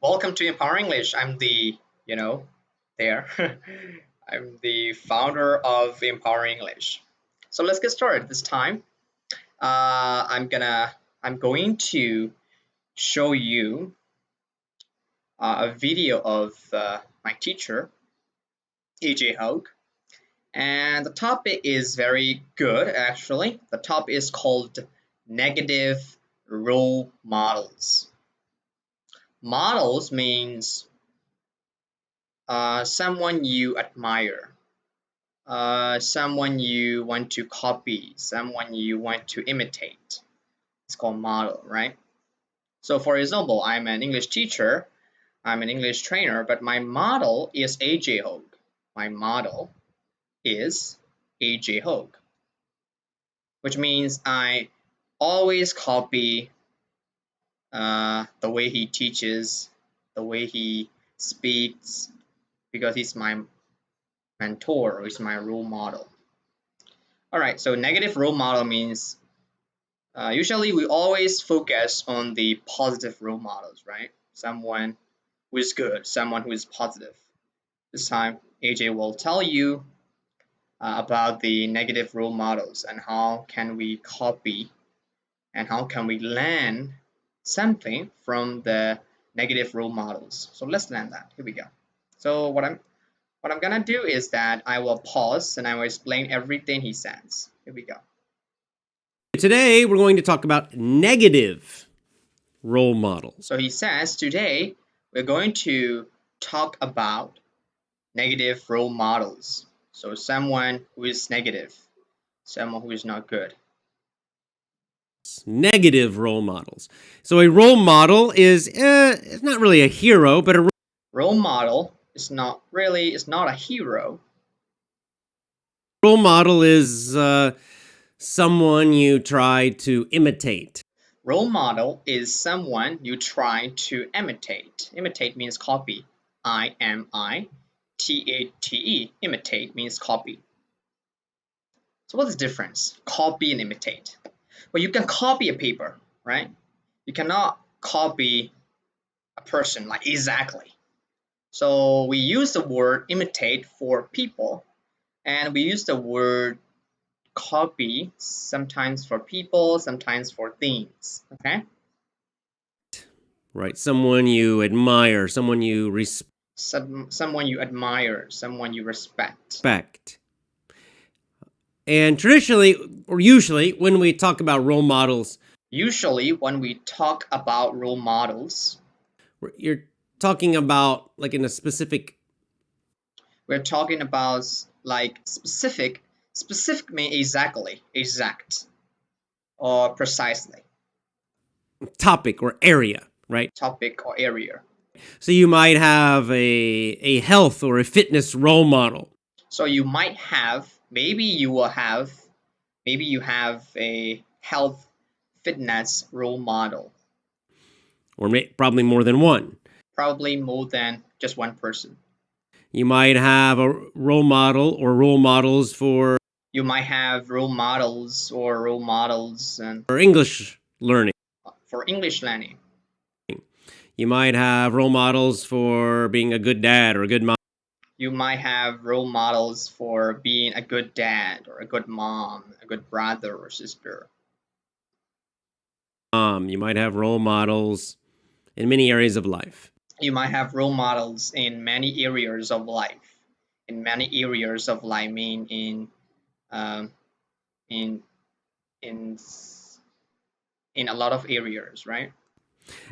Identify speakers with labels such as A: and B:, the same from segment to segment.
A: Welcome to Empower English. I'm there. I'm the founder of Empower English. So let's get started. This time, I'm going to show you a video of my teacher, AJ Hogue, and the topic is very good. Actually, the topic is called negative role models. Models means someone you admire, someone you want to copy, someone you want to imitate. It's called model, right? So, for example, I'm an English teacher, I'm an English trainer, but my model is AJ Hogue. My model is AJ Hogue, which means I always copy the way he teaches, the way he speaks, because he's my mentor, or he's my role model. All right, so negative role model means usually we always focus on the positive role models, right? Someone who is good, someone who is positive. This time, AJ will tell you about the negative role models and how can we copy and how can we learn something from the negative role models. So let's learn that. Here we go. So what I'm gonna do is that I will pause and I will explain everything he says. Here we go.
B: Today, we're going to talk about negative role models.
A: So he says today we're going to talk about negative role models. So someone who is negative, someone who is not good.
B: Negative role models. So a role model is it's not really a hero, but a
A: Role model is not a hero.
B: role model is someone you try to imitate.
A: Role model is someone you try to imitate. Imitate means copy. I-M-I-T-A-T-E. Imitate means copy. So what's the difference? Copy and imitate. Well, you can copy a paper, right? You cannot copy a person like exactly. So we use the word imitate for people, and we use the word copy sometimes for people, sometimes for things. Okay?
B: Right, someone you admire, someone you
A: Someone you admire, someone you
B: respect. And traditionally, or usually, when we talk about role models,
A: Usually, when we talk about role models,
B: you're talking about like in a specific.
A: we're talking about like specific. Specific means exactly, exact, or precisely.
B: Topic or area, right?
A: Topic or area.
B: So you might have a health or a fitness role model.
A: So you might have, maybe you have a health fitness role model.
B: Or probably more than one.
A: Probably more than just one person.
B: You might have a role model or role models for.
A: You might have role models or role models and
B: for English learning.
A: for English learning.
B: You might have role models for being a good dad or a good mom.
A: You might have role models for being a good dad or a good mom, a good brother or sister.
B: You might have role models in many areas of life.
A: You might have role models in many areas of life. In many areas of life mean um, in in in a lot of areas, right?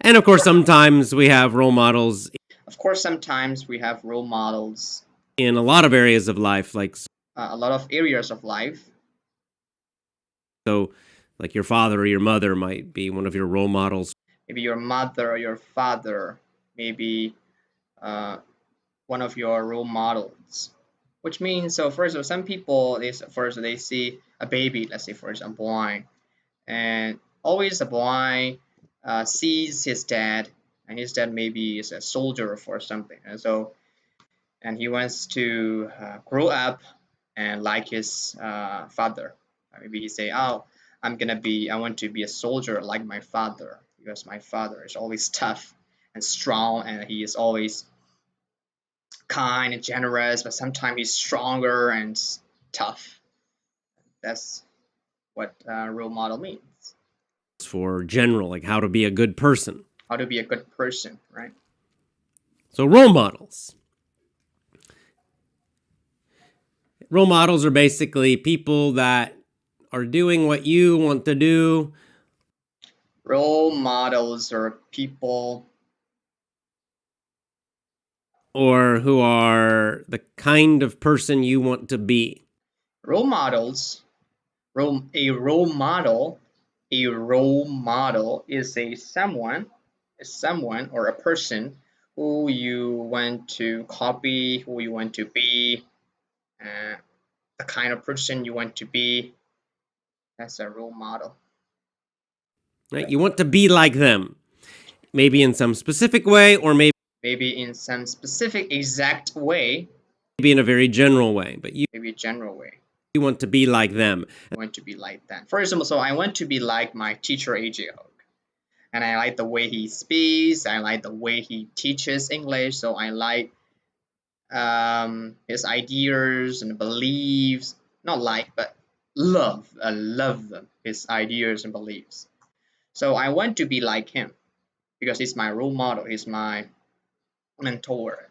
B: And of course, sometimes we have role models.
A: Of course, sometimes we have role models
B: in a lot of areas of life, like
A: a lot of areas of life.
B: So, like your father or your mother might be one of your role models.
A: Maybe your mother or your father, maybe one of your role models. Which means, so first of all, some people they see a baby, let's say for example, boy, and always a boy sees his dad, and his dad maybe is a soldier for something, and he wants to grow up and like his father. Maybe he say, "Oh, I want to be a soldier like my father because my father is always tough and strong, and he is always kind and generous, but sometimes he's stronger and tough. That's what role model means.
B: For general, like how to be a good person.
A: How to be a good person, right?
B: So role models. Role models are basically people that are doing what you want to do.
A: Role models are people
B: or who are the kind of person you want to be.
A: Role models, a role model is someone or a person who you want to copy, who you want to be, the kind of person you want to be. That's a role model.
B: Right? You want to be like them, maybe in some specific way, or maybe
A: in some specific exact way,
B: maybe in a very general way, but
A: maybe a general way.
B: You want to be like them.
A: I want to be like them. For example, so I want to be like my teacher AJ Hook, and I like the way he speaks. I like the way he teaches English. So I like his ideas and beliefs. Not like, but love. I love them, his ideas and beliefs. So I want to be like him because he's my role model. He's my mentor.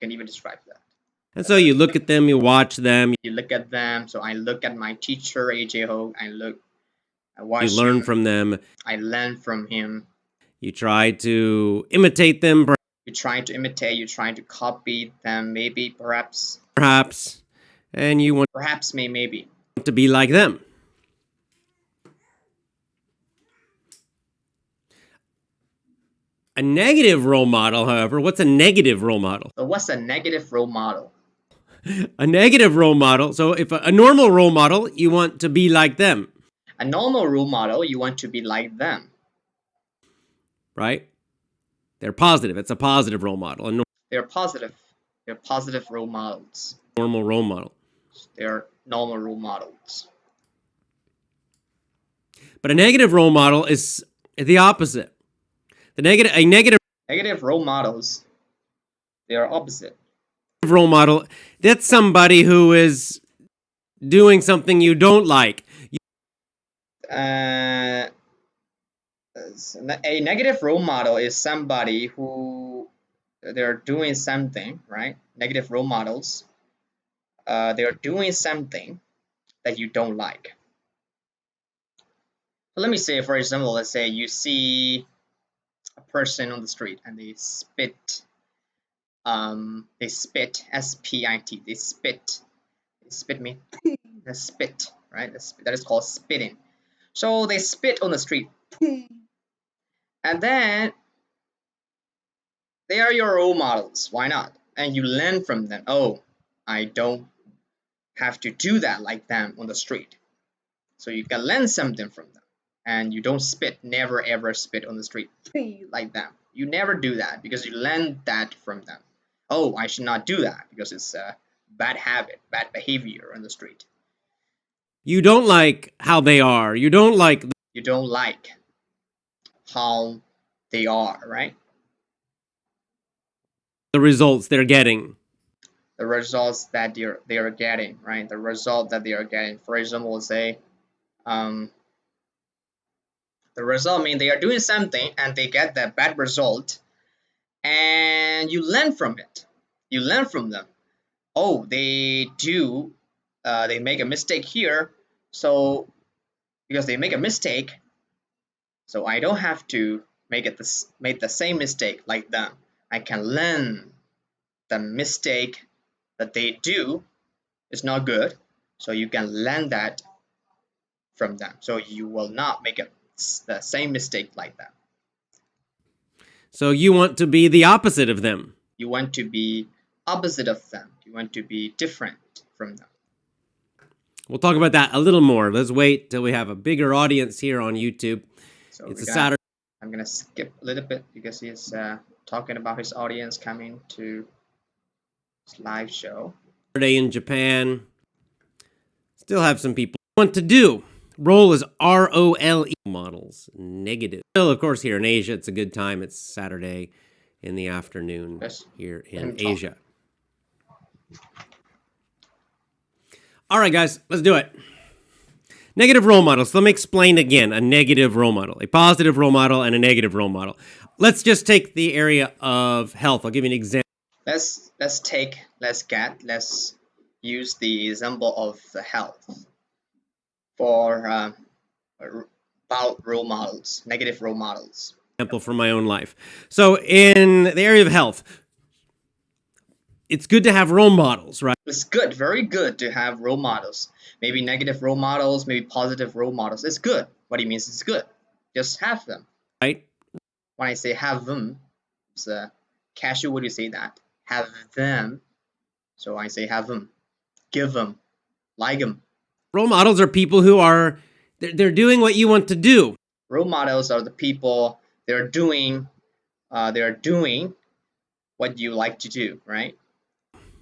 A: Can even describe that.
B: And so you look at them, you watch them.
A: You look at them. So I look at my teacher AJ Hook. I watch.
B: You learn
A: him.
B: from them.
A: I learn from him.
B: You try to imitate them.
A: You try to imitate. You try to copy them. Maybe, perhaps.
B: And you want
A: maybe
B: to be like them. A negative role model, however, what's a negative role model?
A: So what's a negative role model?
B: A negative role model. So if a normal role model, you want to be like them.
A: A normal role model, you want to be like them.
B: Right? They're positive. It's a positive role model.
A: They're positive. They're positive role models.
B: Normal role model.
A: They're normal role models.
B: But a negative role model is the opposite.
A: Negative role models, they are opposite.
B: Role model, that's somebody who is doing something you don't like.
A: A negative role model is somebody who they're doing something, right? Negative role models, they're doing something that you don't like. So let me say, for example, let's say you see a person on the street and they spit, S-P-I-T, they spit me, they spit, right? That is called spitting. So they spit on the street, and then they are your role models. Why not? And you learn from them. Oh, I don't have to do that like them on the street. So you can learn something from them. And you don't spit, never ever spit on the street like them. You never do that because you learn that from them. Oh, I should not do that because it's a bad habit, bad behavior on the street.
B: You don't like how they are. You don't like
A: how they are, right?
B: The results they're getting.
A: The results that they are getting, right? The result that they are getting. For example, we'll say, the result means they are doing something and they get that bad result, and you learn from it. You learn from them. Oh, they make a mistake here, so because they make a mistake, so I don't have to make the same mistake like them. I can learn the mistake that they do is not good, so you can learn that from them, so you will not make the same mistake like them.
B: So you want to be the opposite of them.
A: You want to be opposite of them. You want to be different from them.
B: We'll talk about that a little more. Let's wait till we have a bigger audience here on YouTube.
A: So
B: it's a Saturday.
A: I'm going to skip a little bit because he's talking about his audience coming to his live show.
B: Saturday in Japan. Still have some people want to do. Role is ROLE. Models, negative. Still, of course, here in Asia, it's a good time. It's Saturday in the afternoon
A: Yes.
B: here
A: Let
B: in
A: him talk.
B: Asia. All right, guys, let's do it. Negative role models. Let me explain again a negative role model, a positive role model, and a negative role model. Let's just take the area of health. I'll give you an example.
A: Let's use the example of the health for about role models, negative role models.
B: Example from my own life. So in the area of health, it's good to have role models, right?
A: It's good, very good to have role models. Maybe negative role models, maybe positive role models. It's good. What it means is good. Just have them.
B: Right?
A: When I say have them, it's casual way to say that. Have them. So I say have them. Give them. Like them.
B: Role models are people who are they're doing what you want to do.
A: Role models are the people they're doing what you like to do, right?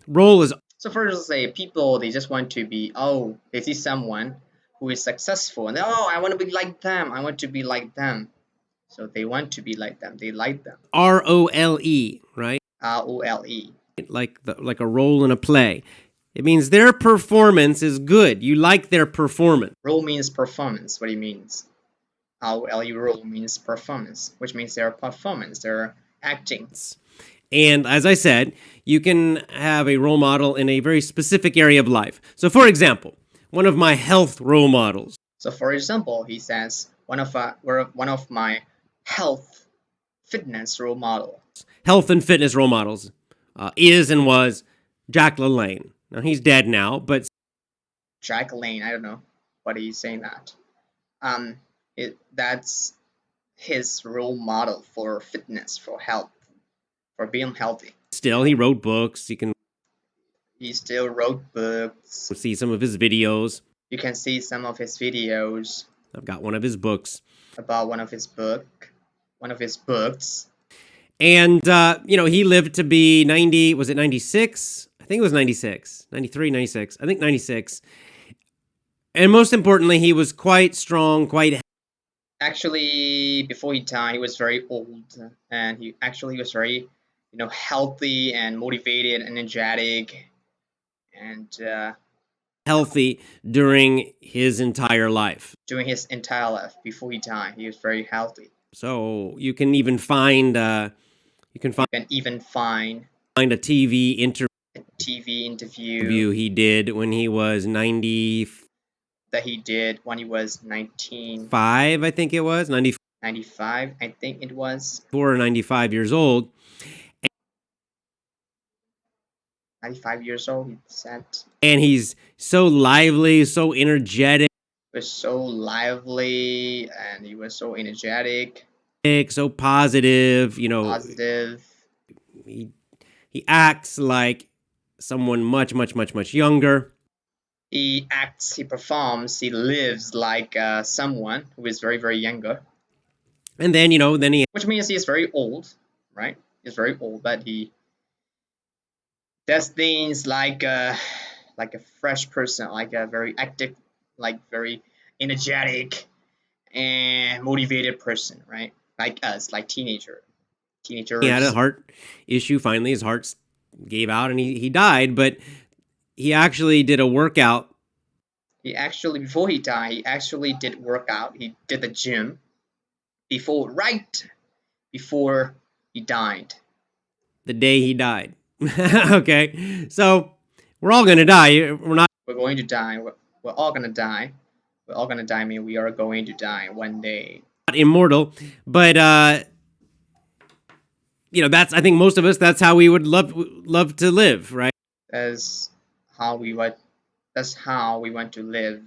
B: Role is
A: So first, say people they just want to be they see someone who is successful and I want to be like them. I want to be like them. So they want to be like them. They like them.
B: ROLE, right?
A: ROLE.
B: Like a role in a play. It means their performance is good. You like their performance.
A: Role means performance. What it means? ROLE role means performance, which means their performance, their acting.
B: And as I said, you can have a role model in a very specific area of life. So for example, one of my health role models.
A: So for example, he says one of my health fitness role model.
B: Health and fitness role models is and was Jack LaLanne. Now he's dead now, but
A: Jack LaLanne, I don't know what he's saying that. That's his role model for fitness, for health, for being healthy.
B: Still, he wrote books.
A: He still wrote books.
B: See some of his videos.
A: You can see some of his videos.
B: I've got one of his books.
A: About one of his books.
B: And, he lived to be 90, was it 96? I think it was 96, 93, 96. I think 96. And most importantly, he was quite strong, quite...
A: Actually, before he died, he was very old. And he was very, healthy and motivated and energetic. And...
B: healthy during his entire life.
A: During his entire life, before he died, he was very healthy.
B: So you can even find a TV interview he did when he was 90.
A: That he did when he was 19.
B: 5, I think it was 90.
A: 95, I think it was.
B: 4 or 95 years old.
A: 95 years old, he said.
B: And he's so lively, so energetic.
A: He was so lively and he was so energetic.
B: So positive,
A: Positive.
B: He acts like someone much, much, much, much younger.
A: He acts, he performs, he lives like someone who is very, very younger.
B: And then,
A: which means he is very old, right? He's very old, but he does things like a fresh person, like a very active, like very energetic and motivated person, right? Like us, like teenagers.
B: He had a heart issue. Finally, his heart gave out and he died, but he actually did a workout.
A: Before he died, he actually did workout. He did the gym right before he died.
B: The day he died. Okay, so we're all gonna die.
A: We're going to die. We're all gonna die. We're all gonna die. I mean, we are going to die one day.
B: Not immortal, but I think most of us, that's how we would love to live, right?
A: That's how we want to live.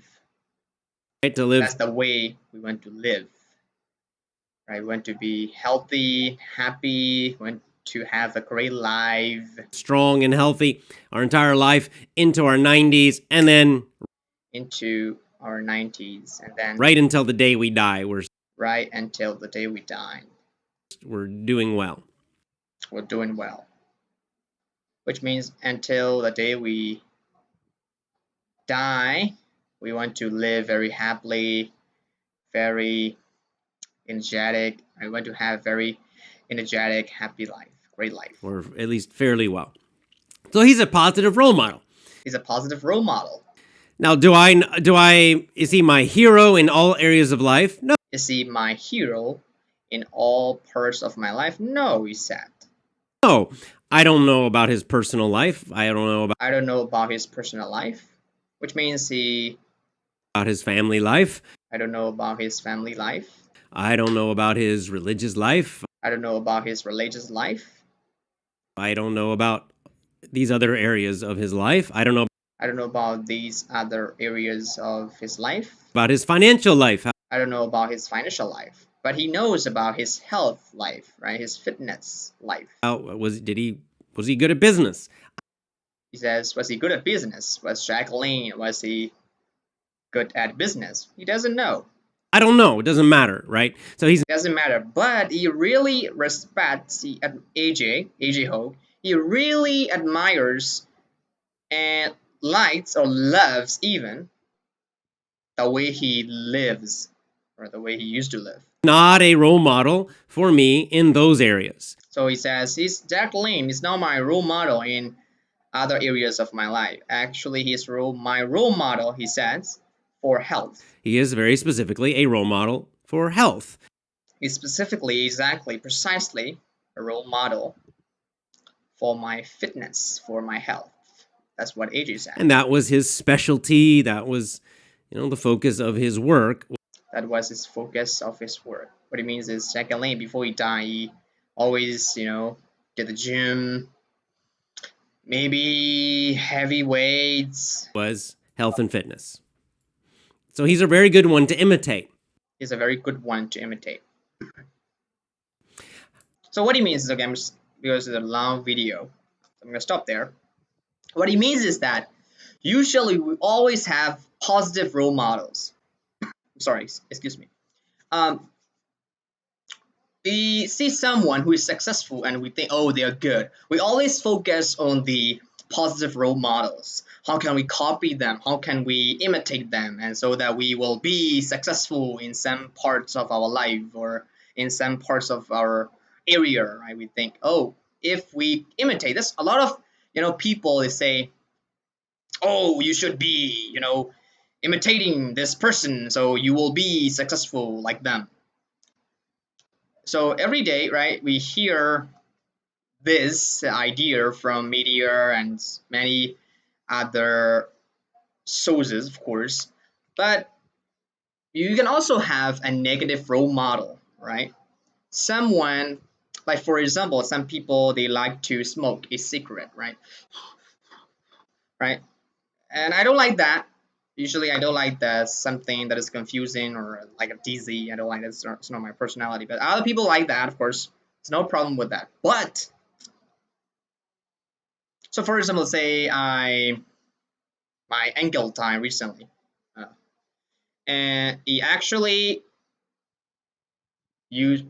B: Right, to live.
A: That's the way we want to live. Right? We want to be healthy, happy, we want to have a great life.
B: Strong and healthy our entire life into our 90s and then
A: into our 90s and then
B: right until the day we die.
A: Right until the day we die.
B: We're doing well.
A: We're doing well. Which means until the day we die, We want to live very happily, very energetic. I want to have very energetic, happy life, great life.
B: or at least fairly well. So he's a positive role model.
A: He's a positive role model.
B: Now, is he my hero in all areas of life? No.
A: Is he my hero in all parts of my life? No, he said.
B: No, I don't know about his personal life. I don't know
A: about his personal life, which means
B: about his family life.
A: I don't know about his family life.
B: I don't know about his religious life.
A: I don't know about his religious life.
B: I don't know about these other areas of his life. I don't know
A: about these other areas of his life.
B: about his financial life.
A: I don't know about his financial life, but he knows about his health life, right? His fitness life.
B: Was he good at business?
A: He says, was he good at business? Was he good at business? He doesn't know.
B: I don't know. It doesn't matter, right? So
A: it doesn't matter, but he really respects AJ Ho. He really admires and likes or loves even the way he lives, or the way he used to live.
B: Not a role model for me in those areas.
A: So he says, Jack Lane is not my role model in other areas of my life. Actually, he's my role model, he says, for health.
B: He is very specifically a role model for health.
A: He's specifically, exactly, precisely a role model for my fitness, for my health. That's what AJ said.
B: And that was his specialty. That was, the focus of his work.
A: That was his focus of his work. What it means is Jack Lane, before he died, he always, did the gym, maybe heavy weights.
B: Was health and fitness. So he's a very good one to imitate.
A: He's a very good one to imitate. So what he means is, okay, because it's a long video, I'm going to stop there. What he means is that usually we always have positive role models. Sorry, excuse me. We see someone who is successful and we think, oh, they are good. We always focus on the positive role models. How can we copy them? How can we imitate them? And so that we will be successful in some parts of our life or in some parts of our area, right? We think, oh, if we imitate this, a lot of people, they say, oh, you should be imitating this person so you will be successful like them. So every day, right, we hear this idea from media and many other sources, of course, but you can also have a negative role model, right? Someone, like for example, some people, they like to smoke a cigarette, right? And I don't like that. Usually I don't like that, something that is confusing or like a dizzy. I don't like that. It's not my personality, but other people like that, of course. There's no problem with that. But so for example, say my uncle died recently, and he actually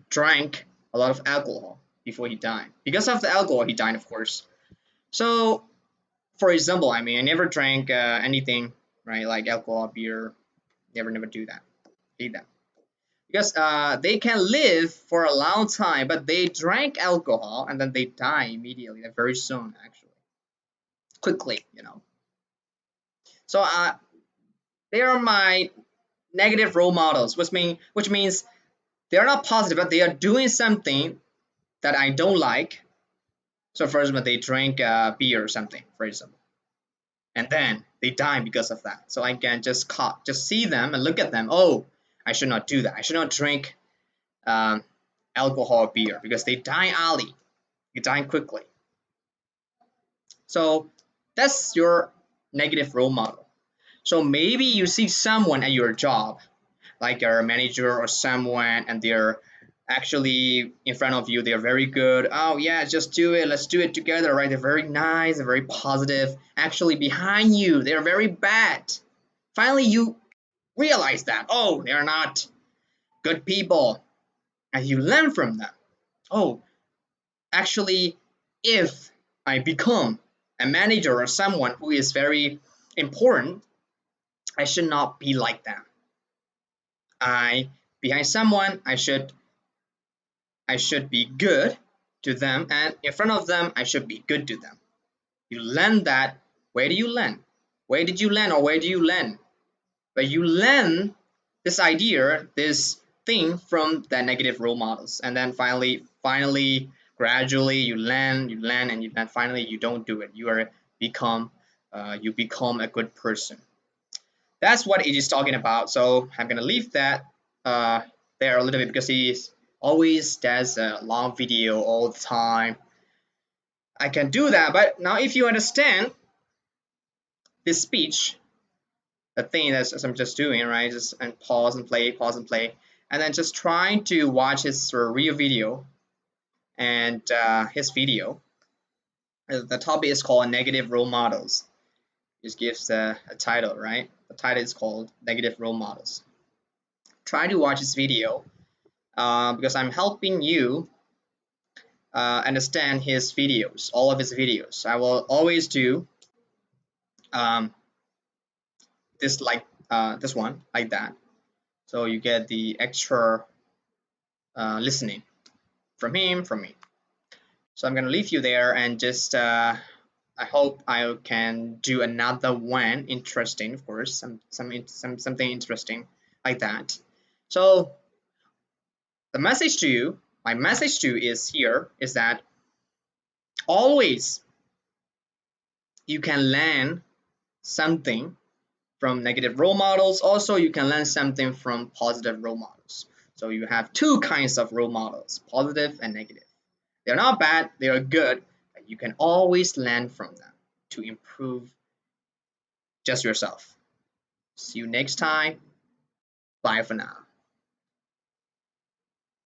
A: drank a lot of alcohol before he died. Because of the alcohol, he died, of course. So for example, I never drank anything, right, like alcohol, beer. Never do that. Hate that. Because they can live for a long time, but they drank alcohol and then they die immediately, very soon, actually, quickly, So they are my negative role models, which means they are not positive, but they are doing something that I don't like. So for example, they drink beer or something, for example, and then they die because of that. So I can just see them and look at them. Oh, I should not do that. I should not drink alcohol or beer because they die early. You die quickly. So that's your negative role model. So maybe you see someone at your job, like your manager or someone, and they're actually in front of you. They're very good. Oh yeah, just do it. Let's do it together, right? They're very nice. They're very positive. Actually, behind you, they're very bad. Finally, you realize that, oh, they're not good people, and you learn from them. Oh, actually, if I become a manager or someone who is very important, I should not be like them. Behind someone, I should be good to them, and in front of them, I should be good to them. You learn that. Where do you learn? Where did you learn, or where do you learn? But you learn this idea, this thing from the negative role models, and then finally, gradually, you learn, and then finally, you don't do it. You become a good person. That's what it is talking about. So I'm gonna leave that uh, there a little bit because he always does a long video all the time. I can do that, but now if you understand this speech, the thing that I'm just doing, right? Just and pause and play, and then just trying to watch his real video and his video. The topic is called negative role models. Just gives a title, right? The title is called negative role models. Try to watch this video because I'm helping you understand his videos, all of his videos. I will always do um, this like this one like that, so you get the extra listening from him, from me. So I'm gonna leave you there and just I hope I can do another one interesting, of course, something interesting like that. So the message to you, my message to you is here is that always you can learn something from negative role models. Also, you can learn something from positive role models. So you have two kinds of role models, positive and negative. They're not bad, they are good, but you can always learn from them to improve just yourself. See you next time. Bye for now.